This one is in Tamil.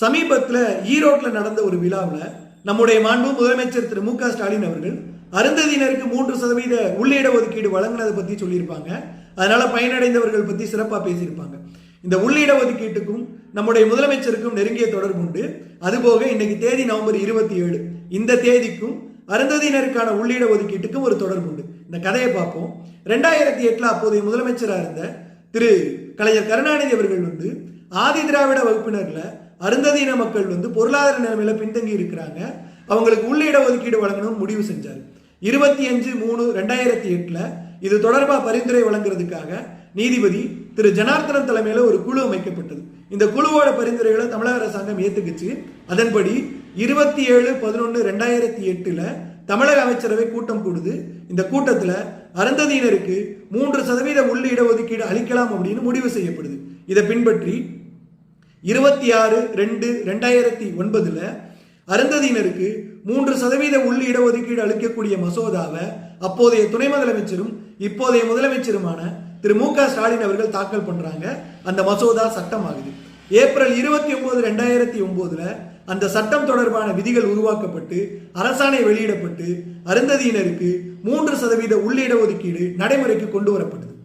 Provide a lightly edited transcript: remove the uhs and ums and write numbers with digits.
சமீபத்தில் ஈரோட்டில் நடந்த ஒரு விழாவில் நம்முடைய மாண்பு முதலமைச்சர் திரு மு க ஸ்டாலின் அவர்கள் அருந்ததியினருக்கு 3% உள்ளிட ஒதுக்கீடு வழங்கினதை பற்றி சொல்லியிருப்பாங்க. அதனால பயனடைந்தவர்கள் பற்றி சிறப்பாக பேசியிருப்பாங்க. இந்த உள்ளிட ஒதுக்கீட்டுக்கும் நம்முடைய முதலமைச்சருக்கும் நெருங்கிய தொடர்பு உண்டு. அதுபோக இன்னைக்கு தேதி நவம்பர் 27, இந்த தேதிக்கும் அருந்ததியினருக்கான உள்ளிட ஒதுக்கீட்டுக்கும் ஒரு தொடர்பு உண்டு. இந்த கதையை பார்ப்போம். 2008 அப்போதைய முதலமைச்சராக இருந்த திரு கலைஞர் கருணாநிதி அவர்கள் ஆதி திராவிட வகுப்பினர்ல அருந்ததியின மக்கள் பொருளாதார நிலைமையில பின்தங்கி இருக்கிறாங்க, அவங்களுக்கு உள்ளிட ஒதுக்கீடு வழங்கணும் முடிவு செஞ்சார். 25/3/2008 இது தொடர்பாக பரிந்துரை வழங்குறதுக்காக நீதிபதி திரு ஜனார்த்தனம் தலைமையில ஒரு குழு அமைக்கப்பட்டது. இந்த குழுவோட பரிந்துரைகளை தமிழக அரசாங்கம் ஏத்துக்குச்சு. அதன்படி 27/11/2008 தமிழக அமைச்சரவை கூட்டம் கூடுது. இந்த கூட்டத்தில் அருந்ததியினருக்கு 3% உள்ளிட ஒதுக்கீடு அளிக்கலாம் அப்படின்னு முடிவு செய்யப்படுது. இதை பின்பற்றி 26/2/2009 அருந்ததியினருக்கு 3% உள்ளிட ஒதுக்கீடு அளிக்கக்கூடிய மசோதாவை அப்போதைய துணை முதலமைச்சரும் இப்போதைய முதலமைச்சருமான திரு மு க ஸ்டாலின் அவர்கள் தாக்கல் பண்றாங்க. அந்த மசோதா சட்டமாகுது. ஏப்ரல் 29/2009 அந்த சட்டம் தொடர்பான விதிகள் உருவாக்கப்பட்டு அரசாணை வெளியிடப்பட்டு அருந்ததியினருக்கு 3% உள்ளிட ஒதுக்கீடு நடைமுறைக்கு கொண்டு வரப்பட்டது.